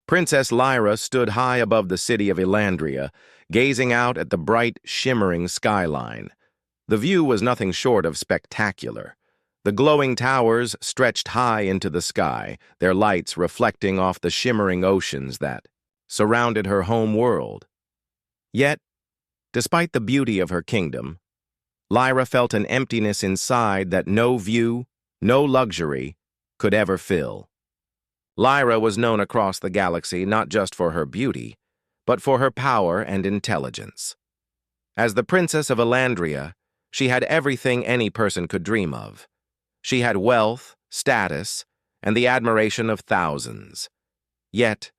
Princess Lyra stood high above the city of Elandria, gazing out at the bright, shimmering skyline. The view was nothing short of spectacular. The glowing towers stretched high into the sky, their lights reflecting off the shimmering oceans that surrounded her home world. Yet, despite the beauty of her kingdom, Lyra felt an emptiness inside that no view, no luxury, could ever fill. Lyra was known across the galaxy not just for her beauty, but for her power and intelligence. As the Princess of Elandria, she had everything any person could dream of. She had wealth, status, and the admiration of thousands. Yet,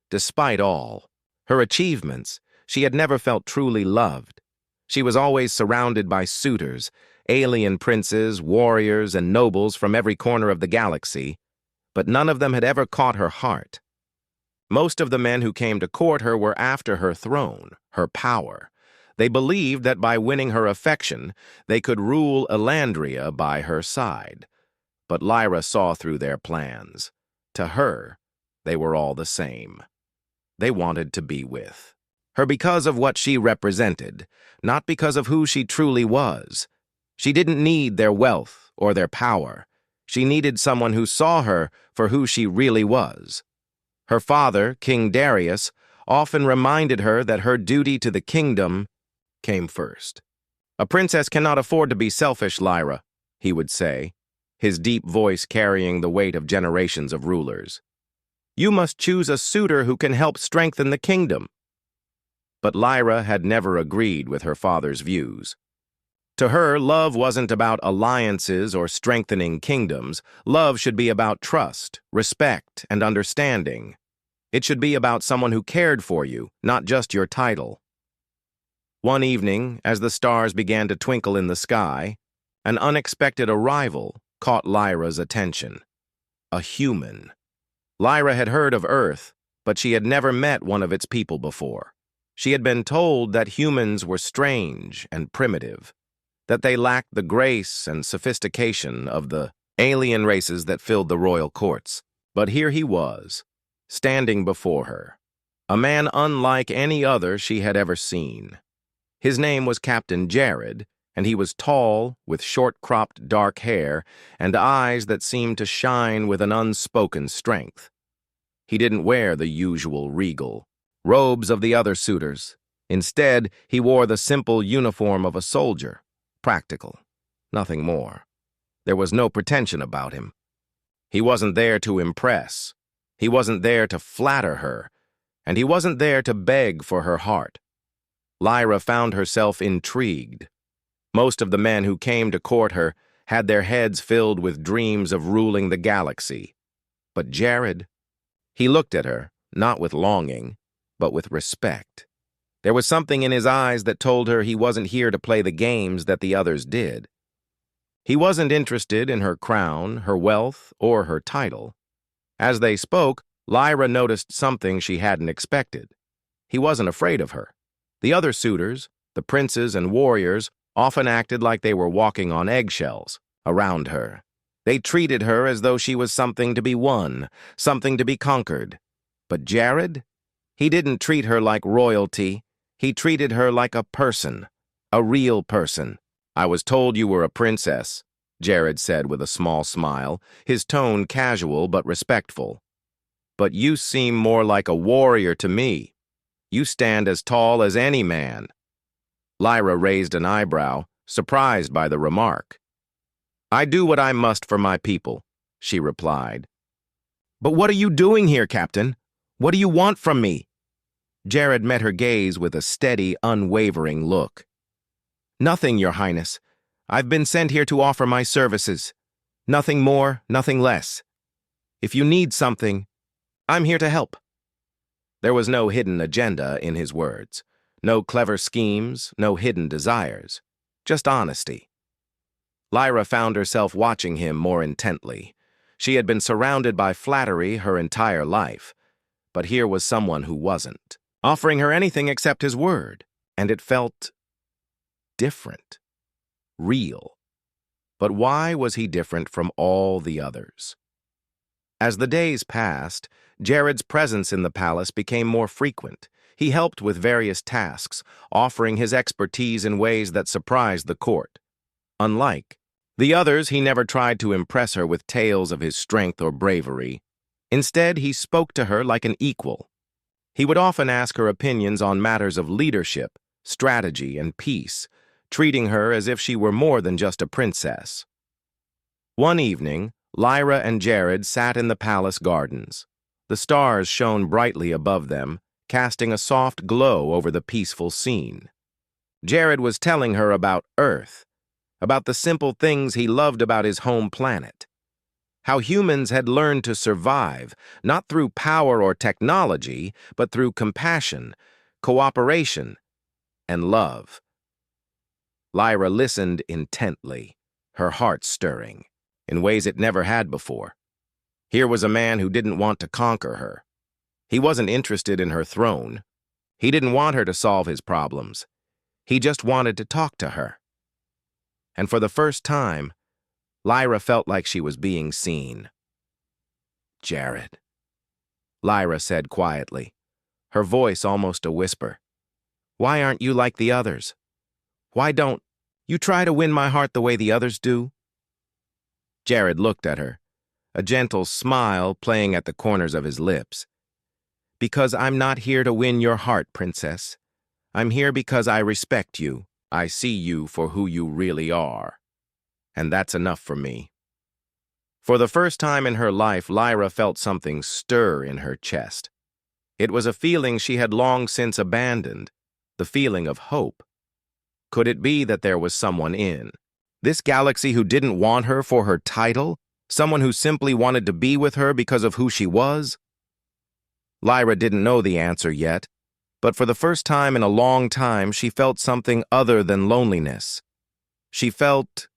despite all her achievements, she had never felt truly loved. She was always surrounded by suitors, alien princes, warriors, and nobles from every corner of the galaxy, but none of them had ever caught her heart. Most of the men who came to court her were after her throne, her power. They believed that by winning her affection, they could rule Elandria by her side. But Lyra saw through their plans. To her, they were all the same. They wanted to be with her because of what she represented, not because of who she truly was. She didn't need their wealth or their power. She needed someone who saw her for who she really was. Her father, King Darius, often reminded her that her duty to the kingdom came first. "A princess cannot afford to be selfish, Lyra," he would say, his deep voice carrying the weight of generations of rulers. "You must choose a suitor who can help strengthen the kingdom." But Lyra had never agreed with her father's views. To her, love wasn't about alliances or strengthening kingdoms. Love should be about trust, respect, and understanding. It should be about someone who cared for you, not just your title. One evening, as the stars began to twinkle in the sky, an unexpected arrival caught Lyra's attention. A human. Lyra had heard of Earth, but she had never met one of its people before. She had been told that humans were strange and primitive, that they lacked the grace and sophistication of the alien races that filled the royal courts. But here he was, standing before her, a man unlike any other she had ever seen. His name was Captain Jared, and he was tall, with short-cropped dark hair and eyes that seemed to shine with an unspoken strength. He didn't wear the usual regal robes of the other suitors. Instead, he wore the simple uniform of a soldier, practical, nothing more. There was no pretension about him. He wasn't there to impress. He wasn't there to flatter her, and he wasn't there to beg for her heart. Lyra found herself intrigued. Most of the men who came to court her had their heads filled with dreams of ruling the galaxy. But Jared, he looked at her, not with longing, but with respect. There was something in his eyes that told her he wasn't here to play the games that the others did. He wasn't interested in her crown, her wealth, or her title. As they spoke, Lyra noticed something she hadn't expected. He wasn't afraid of her. The other suitors, the princes and warriors, often acted like they were walking on eggshells around her. They treated her as though she was something to be won, something to be conquered. But Jared? He didn't treat her like royalty. He treated her like a person, a real person. "I was told you were a princess," Jared said with a small smile, his tone casual but respectful. "But you seem more like a warrior to me. You stand as tall as any man." Lyra raised an eyebrow, surprised by the remark. "I do what I must for my people," she replied. "But what are you doing here, Captain? What do you want from me?" Jared met her gaze with a steady, unwavering look. "Nothing, Your Highness. I've been sent here to offer my services. Nothing more, nothing less. If you need something, I'm here to help." There was no hidden agenda in his words, no clever schemes, no hidden desires, just honesty. Lyra found herself watching him more intently. She had been surrounded by flattery her entire life, but here was someone who wasn't, offering her anything except his word, and it felt different, real. But why was he different from all the others? As the days passed, Jared's presence in the palace became more frequent. He helped with various tasks, offering his expertise in ways that surprised the court. Unlike the others, he never tried to impress her with tales of his strength or bravery. Instead, he spoke to her like an equal. He would often ask her opinions on matters of leadership, strategy, and peace, treating her as if she were more than just a princess. One evening, Lyra and Jared sat in the palace gardens. The stars shone brightly above them, casting a soft glow over the peaceful scene. Jared was telling her about Earth, about the simple things he loved about his home planet, how humans had learned to survive, not through power or technology, but through compassion, cooperation, and love. Lyra listened intently, her heart stirring, in ways it never had before. Here was a man who didn't want to conquer her. He wasn't interested in her throne. He didn't want her to solve his problems. He just wanted to talk to her. And for the first time, Lyra felt like she was being seen. "Jared," Lyra said quietly, her voice almost a whisper. "Why aren't you like the others? Why don't you try to win my heart the way the others do?" Jared looked at her, a gentle smile playing at the corners of his lips. "Because I'm not here to win your heart, princess. I'm here because I respect you. I see you for who you really are. And that's enough for me." For the first time in her life, Lyra felt something stir in her chest. It was a feeling she had long since abandoned, the feeling of hope. Could it be that there was someone in this galaxy who didn't want her for her title, someone who simply wanted to be with her because of who she was? Lyra didn't know the answer yet, but for the first time in a long time, she felt something other than loneliness. She felt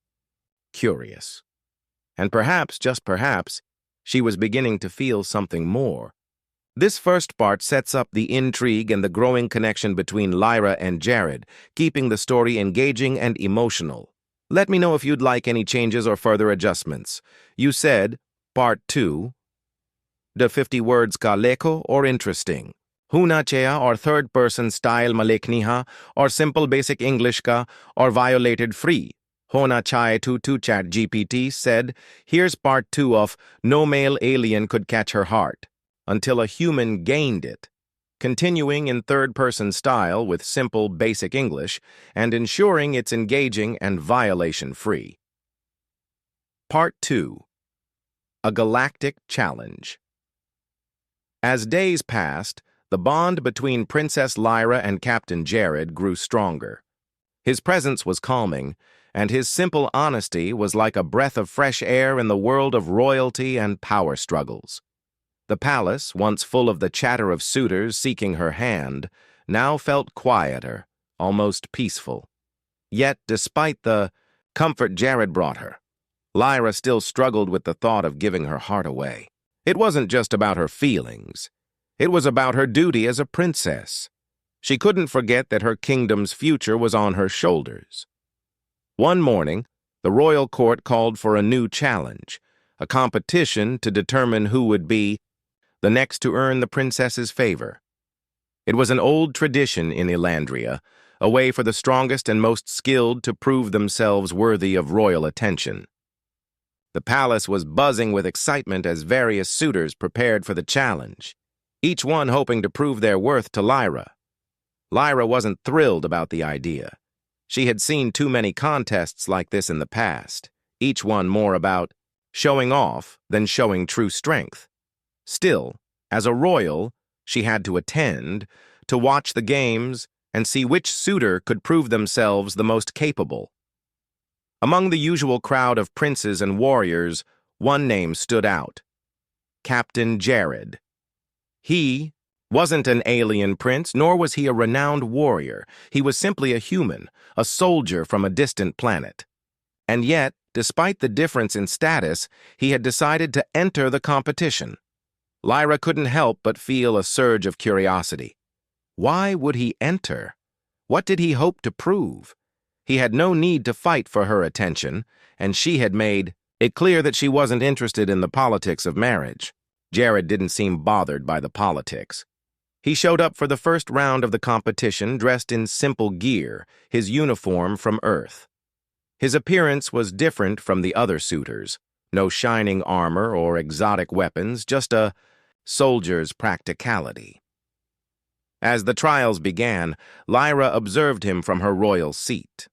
curious. And perhaps, just perhaps, she was beginning to feel something more. This first part sets up the intrigue and the growing connection between Lyra and Jared, keeping the story engaging and emotional. Let me know if you'd like any changes or further adjustments. You said, Part 2, the 50 words ka leko or interesting. Huna chea or third-person style malikniha or simple basic English ka or violated free. Hona chai to chat GPT said, here's part 2 of No Male Alien Could Catch Her Heart, until a human gained it, continuing in third-person style with simple basic English and ensuring it's engaging and violation-free. Part 2. A Galactic Challenge. As days passed, the bond between Princess Lyra and Captain Jared grew stronger. His presence was calming, and his simple honesty was like a breath of fresh air in the world of royalty and power struggles. The palace, once full of the chatter of suitors seeking her hand, now felt quieter, almost peaceful. Yet, despite the comfort Jared brought her, Lyra still struggled with the thought of giving her heart away. It wasn't just about her feelings. It was about her duty as a princess. She couldn't forget that her kingdom's future was on her shoulders. One morning, the royal court called for a new challenge, a competition to determine who would be the next to earn the princess's favor. It was an old tradition in Elandria, a way for the strongest and most skilled to prove themselves worthy of royal attention. The palace was buzzing with excitement as various suitors prepared for the challenge, each one hoping to prove their worth to Lyra. Lyra wasn't thrilled about the idea. She had seen too many contests like this in the past, each one more about showing off than showing true strength. Still, as a royal, she had to attend, to watch the games, and see which suitor could prove themselves the most capable. Among the usual crowd of princes and warriors, one name stood out: Captain Jared. He wasn't an alien prince, nor was he a renowned warrior. He was simply a human, a soldier from a distant planet. And yet, despite the difference in status, he had decided to enter the competition. Lyra couldn't help but feel a surge of curiosity. Why would he enter? What did he hope to prove? He had no need to fight for her attention, and she had made it clear that she wasn't interested in the politics of marriage. Jared didn't seem bothered by the politics. He showed up for the first round of the competition dressed in simple gear, his uniform from Earth. His appearance was different from the other suitors. No shining armor or exotic weapons, just a soldier's practicality. As the trials began, Lyra observed him from her royal seat.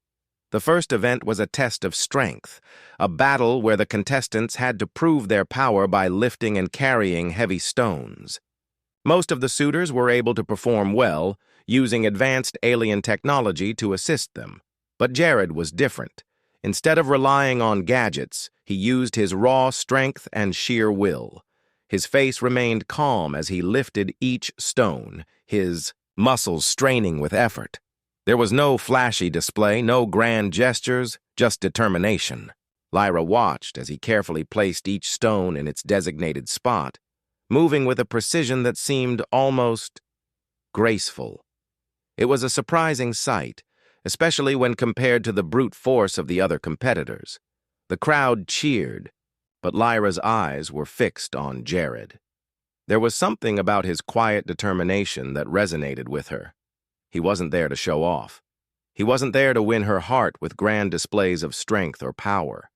The first event was a test of strength, a battle where the contestants had to prove their power by lifting and carrying heavy stones. Most of the suitors were able to perform well, using advanced alien technology to assist them. But Jared was different. Instead of relying on gadgets, he used his raw strength and sheer will. His face remained calm as he lifted each stone, his muscles straining with effort. There was no flashy display, no grand gestures, just determination. Lyra watched as he carefully placed each stone in its designated spot, moving with a precision that seemed almost graceful. It was a surprising sight, especially when compared to the brute force of the other competitors. The crowd cheered, but Lyra's eyes were fixed on Jared. There was something about his quiet determination that resonated with her. He wasn't there to show off. He wasn't there to win her heart with grand displays of strength or power.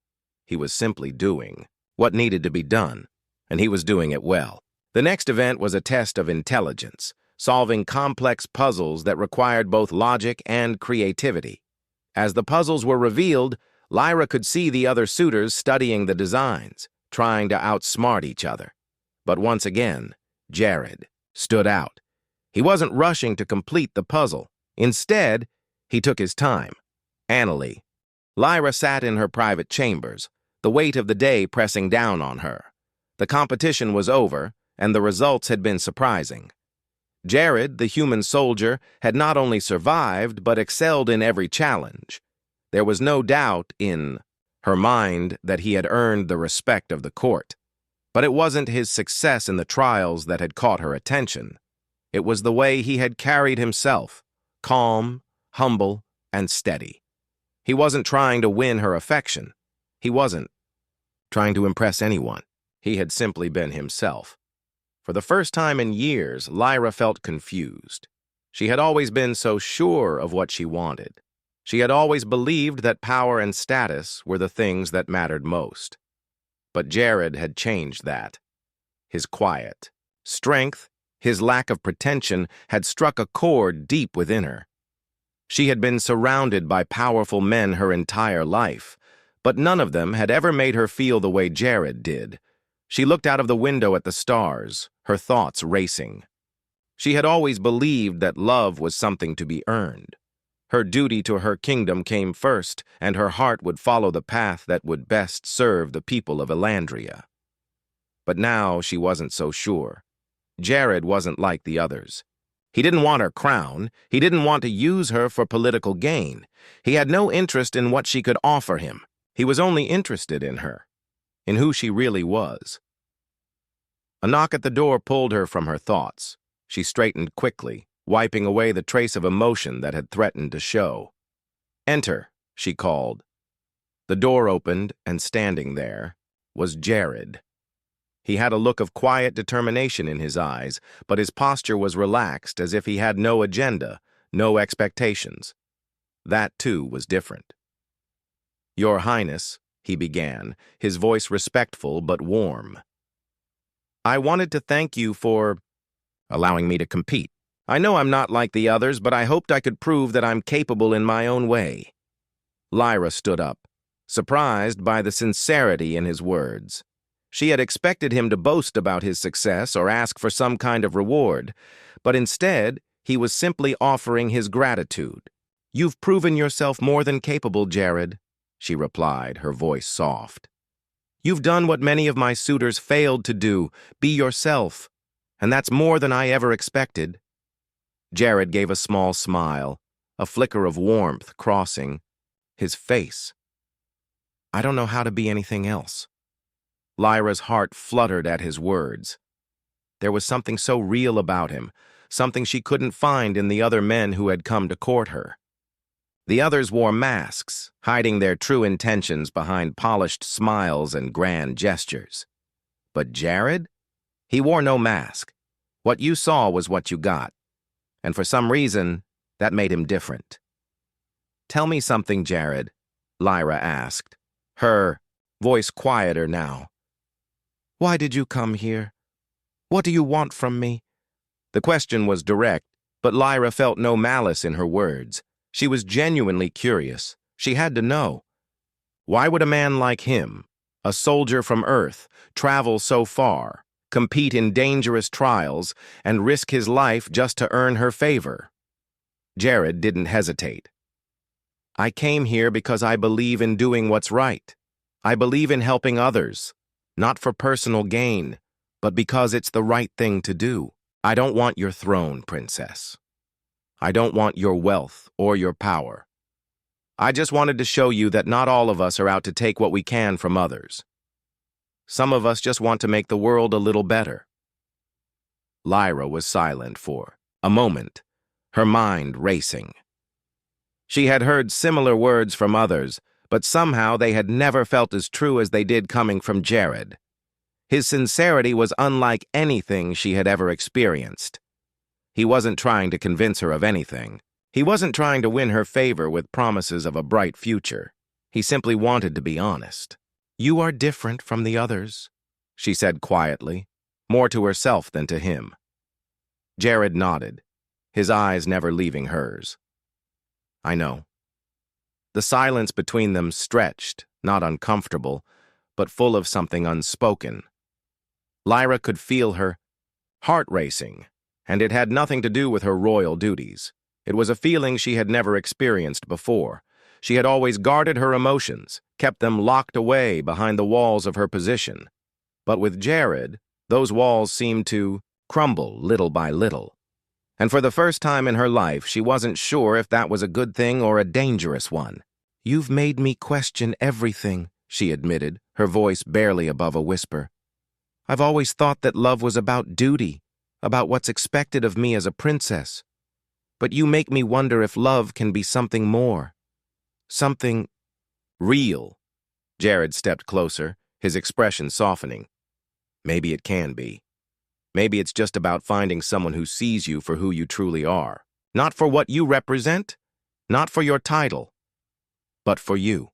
He was simply doing what needed to be done, and he was doing it well. The next event was a test of intelligence, solving complex puzzles that required both logic and creativity. As the puzzles were revealed, Lyra could see the other suitors studying the designs, trying to outsmart each other. But once again, Jared stood out. He wasn't rushing to complete the puzzle. Instead, he took his time. Annalie. Lyra sat in her private chambers, the weight of the day pressing down on her. The competition was over, and the results had been surprising. Jared, the human soldier, had not only survived, but excelled in every challenge. There was no doubt in her mind that he had earned the respect of the court. But it wasn't his success in the trials that had caught her attention. It was the way he had carried himself, calm, humble, and steady. He wasn't trying to win her affection. He wasn't trying to impress anyone. He had simply been himself. For the first time in years, Lyra felt confused. She had always been so sure of what she wanted. She had always believed that power and status were the things that mattered most. But Jared had changed that. His quiet strength, his lack of pretension, had struck a chord deep within her. She had been surrounded by powerful men her entire life, but none of them had ever made her feel the way Jared did. She looked out of the window at the stars, her thoughts racing. She had always believed that love was something to be earned. Her duty to her kingdom came first, and her heart would follow the path that would best serve the people of Elandria. But now she wasn't so sure. Jared wasn't like the others. He didn't want her crown. He didn't want to use her for political gain. He had no interest in what she could offer him. He was only interested in her, in who she really was. A knock at the door pulled her from her thoughts. She straightened quickly, wiping away the trace of emotion that had threatened to show. "Enter," she called. The door opened, and standing there was Jared. He had a look of quiet determination in his eyes, but his posture was relaxed as if he had no agenda, no expectations. That, too, was different. "Your Highness," he began, his voice respectful but warm. "I wanted to thank you for allowing me to compete. I know I'm not like the others, but I hoped I could prove that I'm capable in my own way." Lyra stood up, surprised by the sincerity in his words. She had expected him to boast about his success or ask for some kind of reward, but instead, he was simply offering his gratitude. "You've proven yourself more than capable, Jared," she replied, her voice soft. "You've done what many of my suitors failed to do, be yourself, and that's more than I ever expected." Jared gave a small smile, a flicker of warmth crossing his face. "I don't know how to be anything else." Lyra's heart fluttered at his words. There was something so real about him, something she couldn't find in the other men who had come to court her. The others wore masks, hiding their true intentions behind polished smiles and grand gestures. But Jared? He wore no mask. What you saw was what you got. And for some reason, that made him different. "Tell me something, Jared," Lyra asked, her voice quieter now. "Why did you come here? What do you want from me?" The question was direct, but Lyra felt no malice in her words. She was genuinely curious. She had to know. Why would a man like him, a soldier from Earth, travel so far, compete in dangerous trials, and risk his life just to earn her favor? Jared didn't hesitate. "I came here because I believe in doing what's right. I believe in helping others, not for personal gain, but because it's the right thing to do. I don't want your throne, princess. I don't want your wealth or your power. I just wanted to show you that not all of us are out to take what we can from others. Some of us just want to make the world a little better." Lyra was silent for a moment, her mind racing. She had heard similar words from others, but somehow they had never felt as true as they did coming from Jared. His sincerity was unlike anything she had ever experienced. He wasn't trying to convince her of anything. He wasn't trying to win her favor with promises of a bright future. He simply wanted to be honest. "You are different from the others," she said quietly, more to herself than to him. Jared nodded, his eyes never leaving hers. "I know." The silence between them stretched, not uncomfortable, but full of something unspoken. Lyra could feel her heart racing, and it had nothing to do with her royal duties. It was a feeling she had never experienced before. She had always guarded her emotions, kept them locked away behind the walls of her position. But with Jared, those walls seemed to crumble little by little. And for the first time in her life, she wasn't sure if that was a good thing or a dangerous one. "You've made me question everything," she admitted, her voice barely above a whisper. "I've always thought that love was about duty, about what's expected of me as a princess. But you make me wonder if love can be something more. Something real." Jared stepped closer, his expression softening. "Maybe it can be. Maybe it's just about finding someone who sees you for who you truly are. Not for what you represent, not for your title, but for you."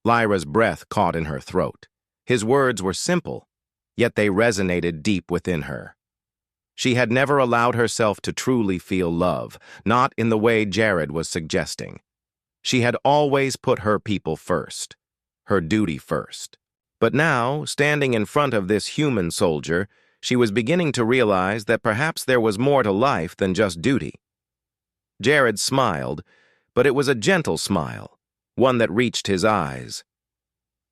Lyra's breath caught in her throat. His words were simple, yet they resonated deep within her. She had never allowed herself to truly feel love, not in the way Jared was suggesting. She had always put her people first, her duty first. But now, standing in front of this human soldier, she was beginning to realize that perhaps there was more to life than just duty. Jared smiled, but it was a gentle smile, one that reached his eyes.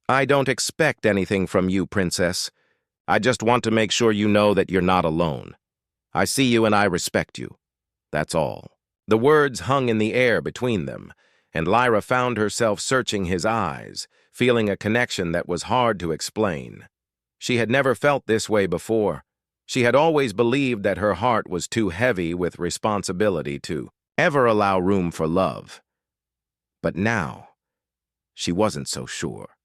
"I don't expect anything from you, princess. I just want to make sure you know that you're not alone. I see you and I respect you. That's all." The words hung in the air between them, and Lyra found herself searching his eyes, feeling a connection that was hard to explain. She had never felt this way before. She had always believed that her heart was too heavy with responsibility to ever allow room for love. But now, she wasn't so sure.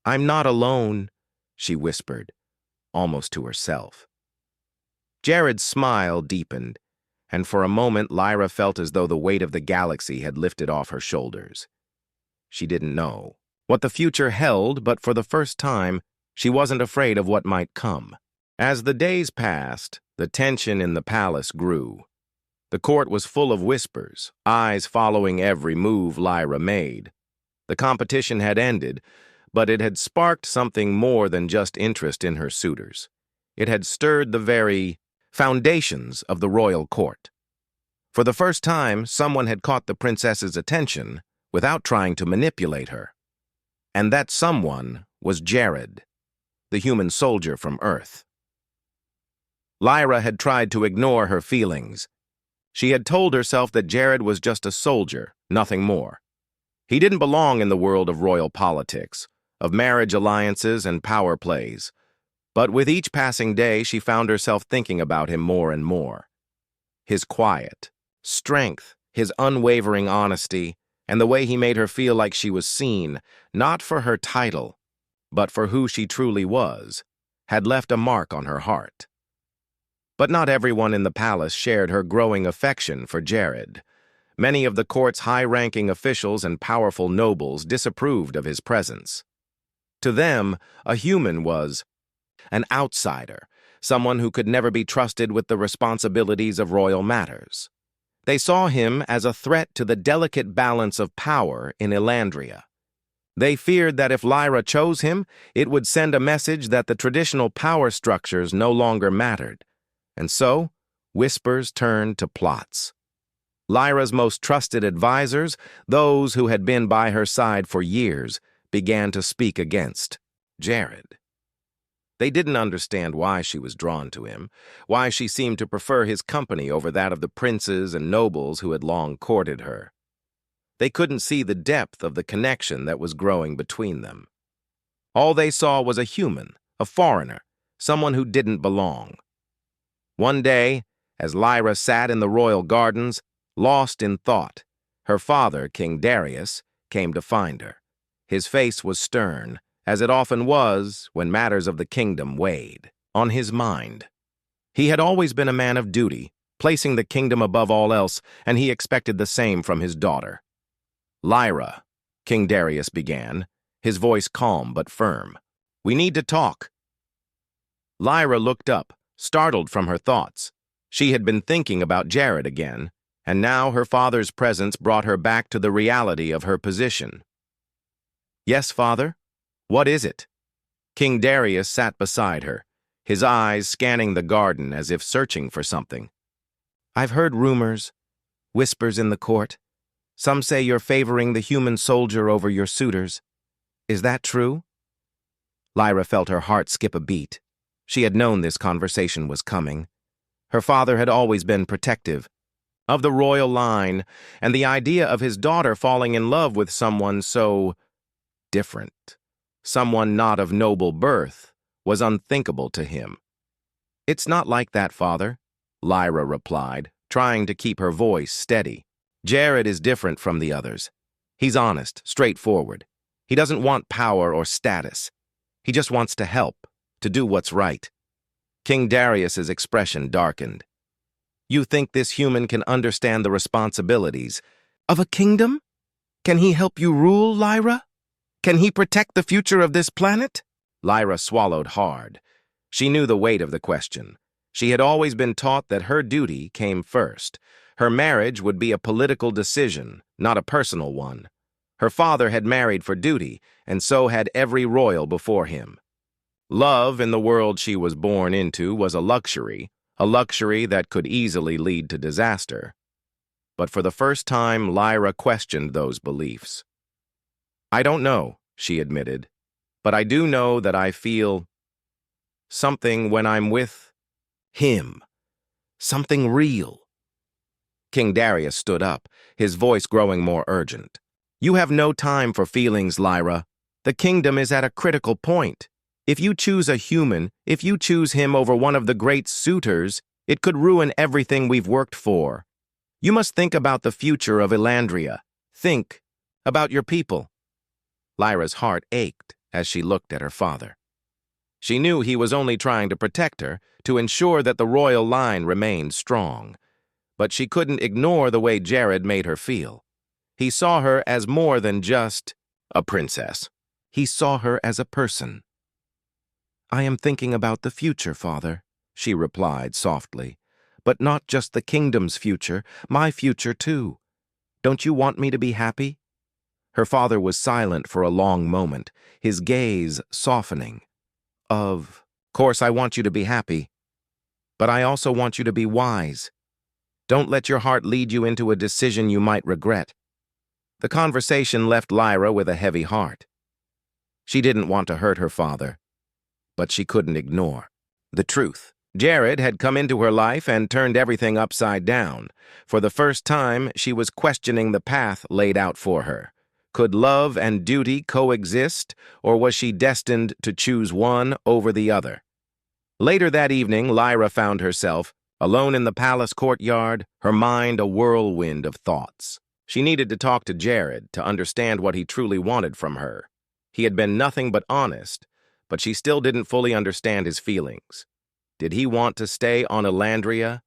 "I'm not alone," she whispered, almost to herself. Jared's smile deepened, and for a moment Lyra felt as though the weight of the galaxy had lifted off her shoulders. She didn't know what the future held, but for the first time, she wasn't afraid of what might come. As the days passed, the tension in the palace grew. The court was full of whispers, eyes following every move Lyra made. The competition had ended, but it had sparked something more than just interest in her suitors. It had stirred the very foundations of the royal court. For the first time, someone had caught the princess's attention without trying to manipulate her. And that someone was Jared, the human soldier from Earth. Lyra had tried to ignore her feelings. She had told herself that Jared was just a soldier, nothing more. He didn't belong in the world of royal politics, of marriage alliances and power plays. But with each passing day, she found herself thinking about him more and more. His quiet strength, his unwavering honesty, and the way he made her feel like she was seen, not for her title, but for who she truly was, had left a mark on her heart. But not everyone in the palace shared her growing affection for Jared. Many of the court's high-ranking officials and powerful nobles disapproved of his presence. To them, a human was an outsider, someone who could never be trusted with the responsibilities of royal matters. They saw him as a threat to the delicate balance of power in Elandria. They feared that if Lyra chose him, it would send a message that the traditional power structures no longer mattered. And so, whispers turned to plots. Lyra's most trusted advisors, those who had been by her side for years, began to speak against Jared. They didn't understand why she was drawn to him, why she seemed to prefer his company over that of the princes and nobles who had long courted her. They couldn't see the depth of the connection that was growing between them. All they saw was a human, a foreigner, someone who didn't belong. One day, as Lyra sat in the royal gardens, lost in thought, her father, King Darius, came to find her. His face was stern, as it often was when matters of the kingdom weighed on his mind. He had always been a man of duty, placing the kingdom above all else, and he expected the same from his daughter. "Lyra," King Darius began, his voice calm but firm. "We need to talk." Lyra looked up, startled from her thoughts. She had been thinking about Jared again, and now her father's presence brought her back to the reality of her position. "Yes, father? What is it?" King Darius sat beside her, his eyes scanning the garden as if searching for something. "I've heard rumors, whispers in the court. Some say you're favoring the human soldier over your suitors. Is that true?" Lyra felt her heart skip a beat. She had known this conversation was coming. Her father had always been protective of the royal line, and the idea of his daughter falling in love with someone so different, someone not of noble birth, was unthinkable to him. "It's not like that, father," Lyra replied, trying to keep her voice steady. "Jared is different from the others. He's honest, straightforward. He doesn't want power or status. He just wants to help, to do what's right." King Darius's expression darkened. "You think this human can understand the responsibilities of a kingdom? Can he help you rule, Lyra? Can he protect the future of this planet?" Lyra swallowed hard. She knew the weight of the question. She had always been taught that her duty came first. Her marriage would be a political decision, not a personal one. Her father had married for duty, and so had every royal before him. Love in the world she was born into was a luxury that could easily lead to disaster. But for the first time, Lyra questioned those beliefs. "I don't know," she admitted, "but I do know that I feel something when I'm with him. Something real." King Darius stood up, his voice growing more urgent. "You have no time for feelings, Lyra. The kingdom is at a critical point. If you choose a human, if you choose him over one of the great suitors, it could ruin everything we've worked for. You must think about the future of Elandria. Think about your people." Lyra's heart ached as she looked at her father. She knew he was only trying to protect her, to ensure that the royal line remained strong. But she couldn't ignore the way Jared made her feel. He saw her as more than just a princess. He saw her as a person. "I am thinking about the future, father," she replied softly. "But not just the kingdom's future, my future too. Don't you want me to be happy?" Her father was silent for a long moment, his gaze softening. "Of course I want you to be happy, but I also want you to be wise. Don't let your heart lead you into a decision you might regret." The conversation left Lyra with a heavy heart. She didn't want to hurt her father, but she couldn't ignore the truth. Jared had come into her life and turned everything upside down. For the first time, she was questioning the path laid out for her. Could love and duty coexist, or was she destined to choose one over the other? Later that evening, Lyra found herself alone in the palace courtyard, her mind a whirlwind of thoughts. She needed to talk to Jared to understand what he truly wanted from her. He had been nothing but honest, but she still didn't fully understand his feelings. Did he want to stay on Elandria?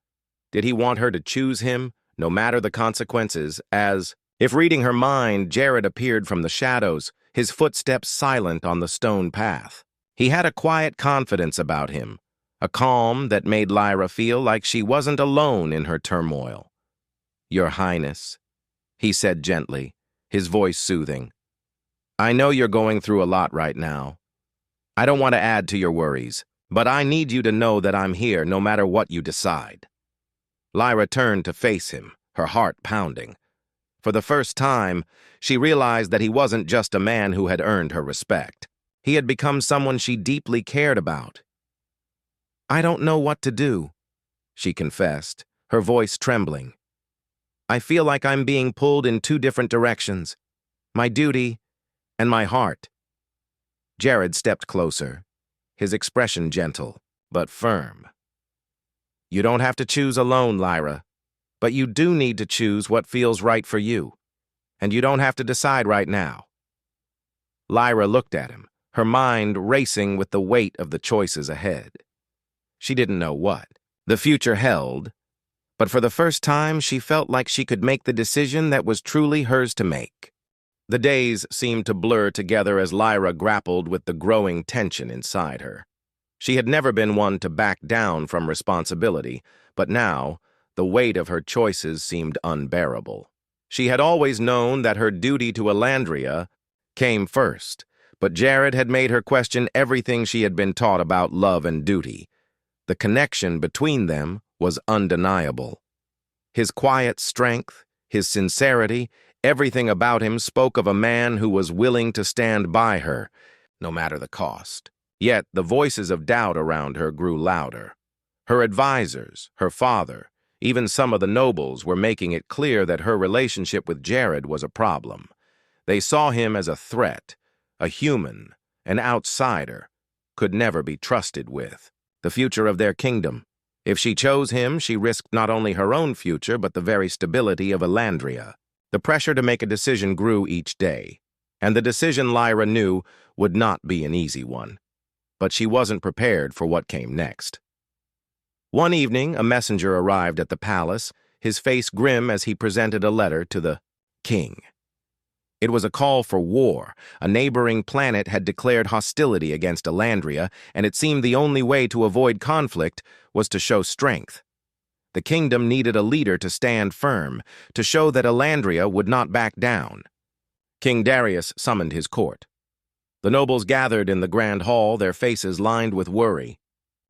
Did he want her to choose him, no matter the consequences, as, if reading her mind, Jared appeared from the shadows, his footsteps silent on the stone path. He had a quiet confidence about him, a calm that made Lyra feel like she wasn't alone in her turmoil. "Your Highness," he said gently, his voice soothing. "I know you're going through a lot right now. I don't want to add to your worries, but I need you to know that I'm here no matter what you decide." Lyra turned to face him, her heart pounding. For the first time, she realized that he wasn't just a man who had earned her respect. He had become someone she deeply cared about. "I don't know what to do," she confessed, her voice trembling. "I feel like I'm being pulled in two different directions, my duty and my heart." Jared stepped closer, his expression gentle, but firm. "You don't have to choose alone, Lyra, but you do need to choose what feels right for you, and you don't have to decide right now." Lyra looked at him, her mind racing with the weight of the choices ahead. She didn't know what the future held, but for the first time she felt like she could make the decision that was truly hers to make. The days seemed to blur together as Lyra grappled with the growing tension inside her. She had never been one to back down from responsibility, but now the weight of her choices seemed unbearable. She had always known that her duty to Elandria came first, but Jared had made her question everything she had been taught about love and duty. The connection between them was undeniable. His quiet strength, his sincerity, everything about him spoke of a man who was willing to stand by her, no matter the cost. Yet the voices of doubt around her grew louder. Her advisors, her father, even some of the nobles were making it clear that her relationship with Jared was a problem. They saw him as a threat, a human, an outsider, could never be trusted with. The future of their kingdom. If she chose him, she risked not only her own future, but the very stability of Elandria. The pressure to make a decision grew each day, and the decision Lyra knew would not be an easy one. But she wasn't prepared for what came next. One evening, a messenger arrived at the palace, his face grim as he presented a letter to the king. It was a call for war. A neighboring planet had declared hostility against Elandria, and it seemed the only way to avoid conflict was to show strength. The kingdom needed a leader to stand firm, to show that Elandria would not back down. King Darius summoned his court. The nobles gathered in the grand hall, their faces lined with worry.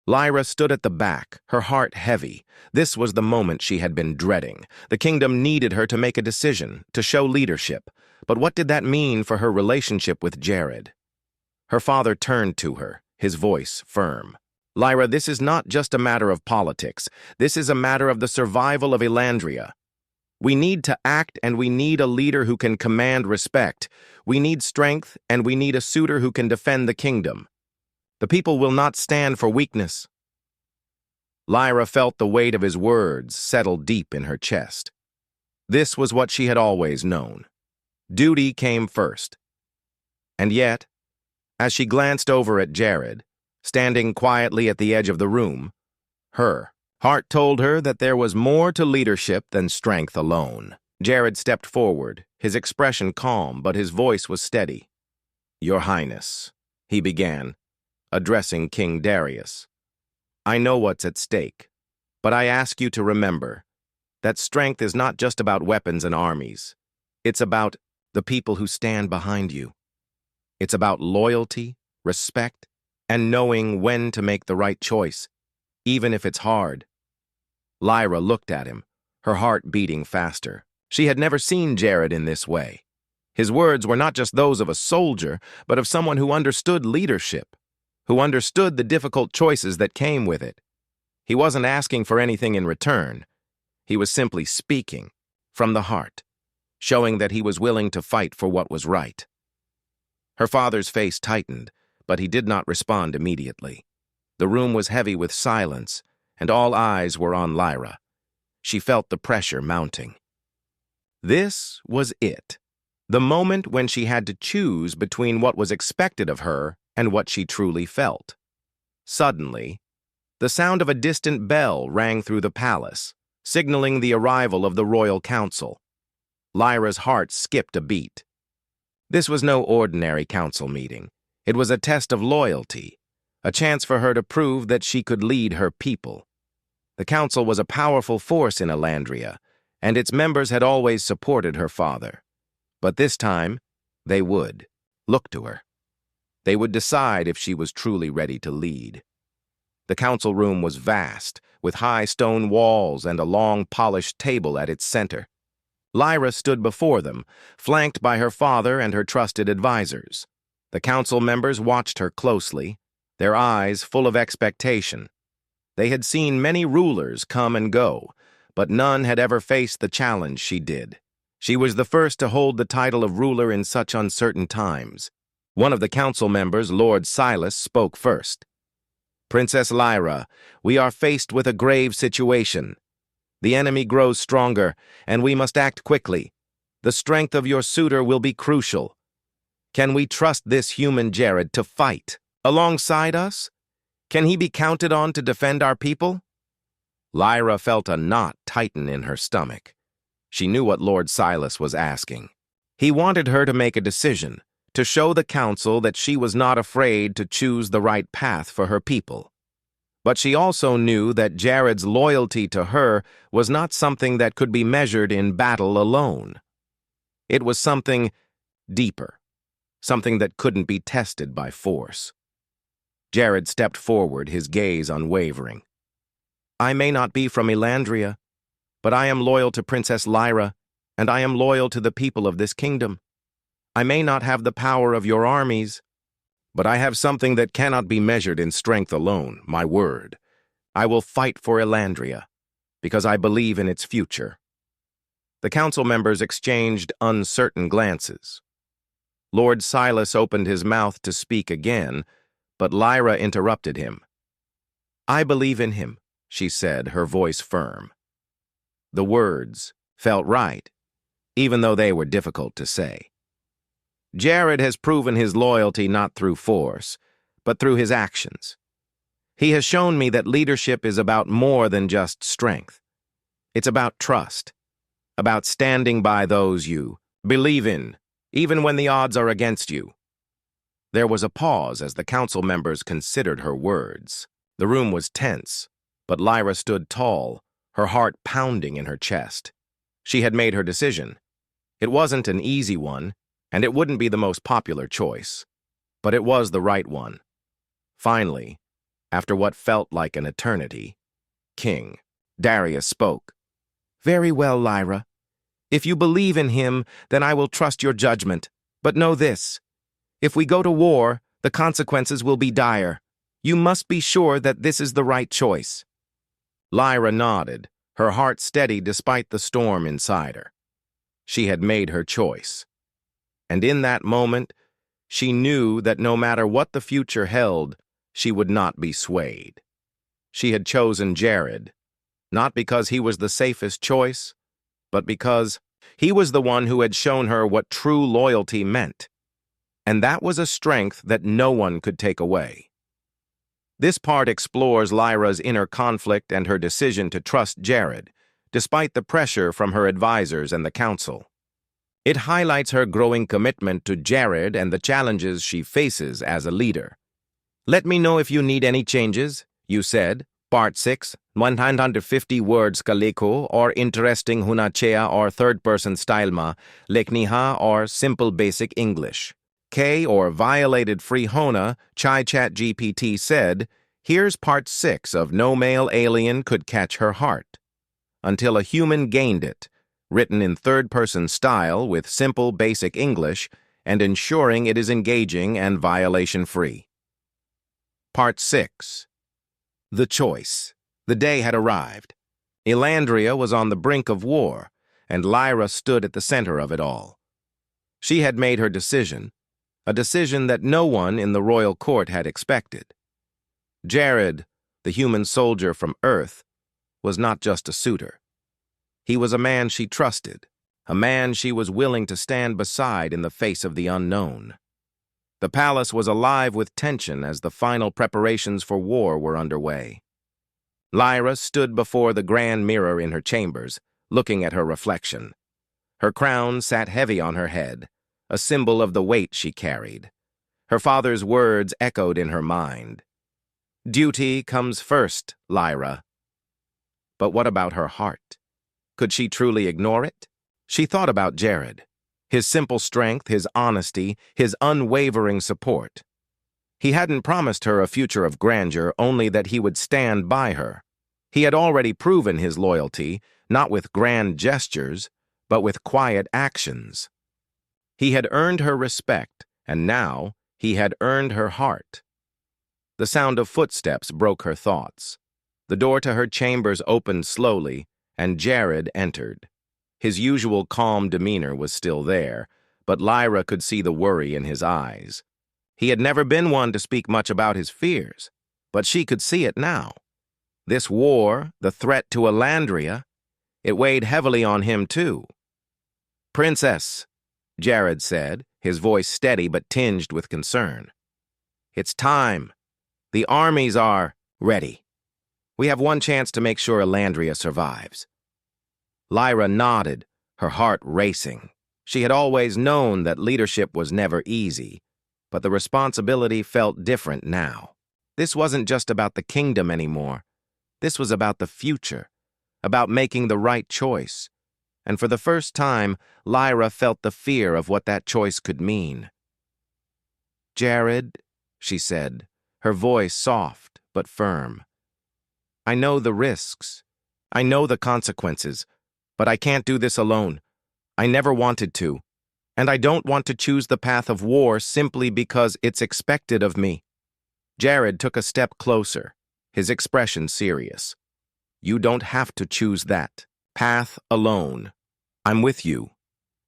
Lyra stood at the back, her heart heavy. This was the moment she had been dreading. The kingdom needed her to make a decision, to show leadership. But what did that mean for her relationship with Jared? Her father turned to her, his voice firm. "Lyra, this is not just a matter of politics. This is a matter of the survival of Elandria. We need to act, and we need a leader who can command respect. We need strength, and we need a suitor who can defend the kingdom. The people will not stand for weakness." Lyra felt the weight of his words settle deep in her chest. This was what she had always known. Duty came first. And yet, as she glanced over at Jared, standing quietly at the edge of the room, her heart told her that there was more to leadership than strength alone. Jared stepped forward, his expression calm, but his voice was steady. "Your Highness," he began, addressing King Darius, "I know what's at stake, but I ask you to remember that strength is not just about weapons and armies. It's about the people who stand behind you. It's about loyalty, respect, and knowing when to make the right choice, even if it's hard." Lyra looked at him, her heart beating faster. She had never seen Jared in this way. His words were not just those of a soldier, but of someone who understood leadership, who understood the difficult choices that came with it. He wasn't asking for anything in return. He was simply speaking from the heart, showing that he was willing to fight for what was right. Her father's face tightened, but he did not respond immediately. The room was heavy with silence, and all eyes were on Lyra. She felt the pressure mounting. This was it, the moment when she had to choose between what was expected of her and what she truly felt. Suddenly, the sound of a distant bell rang through the palace, signaling the arrival of the royal council. Lyra's heart skipped a beat. This was no ordinary council meeting. It was a test of loyalty, a chance for her to prove that she could lead her people. The council was a powerful force in Elandria, and its members had always supported her father. But this time, they would look to her. They would decide if she was truly ready to lead. The council room was vast, with high stone walls and a long polished table at its center. Lyra stood before them, flanked by her father and her trusted advisors. The council members watched her closely, their eyes full of expectation. They had seen many rulers come and go, but none had ever faced the challenge she did. She was the first to hold the title of ruler in such uncertain times. One of the council members, Lord Silas, spoke first. "Princess Lyra, we are faced with a grave situation. The enemy grows stronger, and we must act quickly. The strength of your suitor will be crucial. Can we trust this human Jared to fight alongside us? Can he be counted on to defend our people?" Lyra felt a knot tighten in her stomach. She knew what Lord Silas was asking. He wanted her to make a decision, to show the council that she was not afraid to choose the right path for her people. But she also knew that Jared's loyalty to her was not something that could be measured in battle alone. It was something deeper, something that couldn't be tested by force. Jared stepped forward, his gaze unwavering. "I may not be from Elandria, but I am loyal to Princess Lyra, and I am loyal to the people of this kingdom. I may not have the power of your armies, but I have something that cannot be measured in strength alone, my word. I will fight for Elandria, because I believe in its future." The council members exchanged uncertain glances. Lord Silas opened his mouth to speak again, but Lyra interrupted him. "I believe in him," she said, her voice firm. The words felt right, even though they were difficult to say. Jared has proven his loyalty not through force, but through his actions. He has shown me that leadership is about more than just strength. It's about trust, about standing by those you believe in, even when the odds are against you. There was a pause as the council members considered her words. The room was tense, but Lyra stood tall, her heart pounding in her chest. She had made her decision. It wasn't an easy one, and it wouldn't be the most popular choice, but it was the right one. Finally, after what felt like an eternity, King Darius spoke. "Very well, Lyra. If you believe in him, then I will trust your judgment. But know this. If we go to war, the consequences will be dire. You must be sure that this is the right choice." Lyra nodded, her heart steady despite the storm inside her. She had made her choice. And in that moment, she knew that no matter what the future held, she would not be swayed. She had chosen Jared, not because he was the safest choice, but because he was the one who had shown her what true loyalty meant. And that was a strength that no one could take away. This part explores Lyra's inner conflict and her decision to trust Jared, despite the pressure from her advisors and the council. It highlights her growing commitment to Jared and the challenges she faces as a leader. "Let me know if you need any changes," you said. Part 6, 150 words kaliko or interesting hunachea or third-person stylema, lekniha or simple basic English. K or violated free hona, Chai Chat GPT said, "Here's part 6 of No Male Alien Could Catch Her Heart. Until a Human Gained It, written in third-person style with simple basic English and ensuring it is engaging and violation-free." Part 6. The choice. The day had arrived. Elandria was on the brink of war, and Lyra stood at the center of it all. She had made her decision, a decision that no one in the royal court had expected. Jared, the human soldier from Earth, was not just a suitor. He was a man she trusted, a man she was willing to stand beside in the face of the unknown. The palace was alive with tension as the final preparations for war were underway. Lyra stood before the grand mirror in her chambers, looking at her reflection. Her crown sat heavy on her head, a symbol of the weight she carried. Her father's words echoed in her mind. Duty comes first, Lyra. But what about her heart? Could she truly ignore it? She thought about Jared, his simple strength, his honesty, his unwavering support. He hadn't promised her a future of grandeur, only that he would stand by her. He had already proven his loyalty, not with grand gestures, but with quiet actions. He had earned her respect, and now he had earned her heart. The sound of footsteps broke her thoughts. The door to her chambers opened slowly, and Jared entered. His usual calm demeanor was still there, but Lyra could see the worry in his eyes. He had never been one to speak much about his fears, but she could see it now. This war, the threat to Elandria, it weighed heavily on him too. "Princess," Jared said, his voice steady but tinged with concern. "It's time. The armies are ready. We have one chance to make sure Elandria survives." Lyra nodded, her heart racing. She had always known that leadership was never easy, but the responsibility felt different now. This wasn't just about the kingdom anymore. This was about the future, about making the right choice. And for the first time, Lyra felt the fear of what that choice could mean. "Jared," she said, her voice soft but firm. "I know the risks. I know the consequences, but I can't do this alone. I never wanted to, and I don't want to choose the path of war simply because it's expected of me." Jared took a step closer, his expression serious. "You don't have to choose that path alone. I'm with you,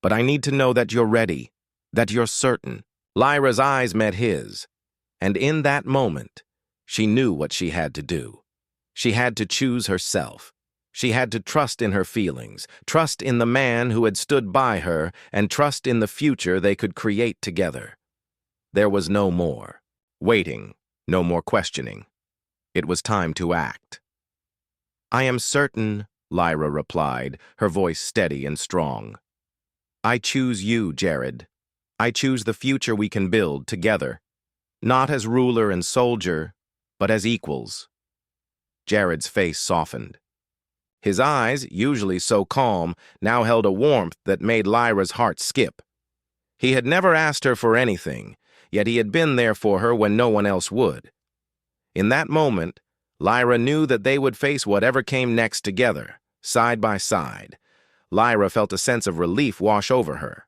but I need to know that you're ready, that you're certain." Lyra's eyes met his, and in that moment, she knew what she had to do. She had to choose herself. She had to trust in her feelings, trust in the man who had stood by her, and trust in the future they could create together. There was no more waiting, no more questioning. It was time to act. "I am certain," Lyra replied, her voice steady and strong. "I choose you, Jared. I choose the future we can build together, not as ruler and soldier, but as equals." Jared's face softened. His eyes, usually so calm, now held a warmth that made Lyra's heart skip. He had never asked her for anything, yet he had been there for her when no one else would. In that moment, Lyra knew that they would face whatever came next together, side by side. Lyra felt a sense of relief wash over her.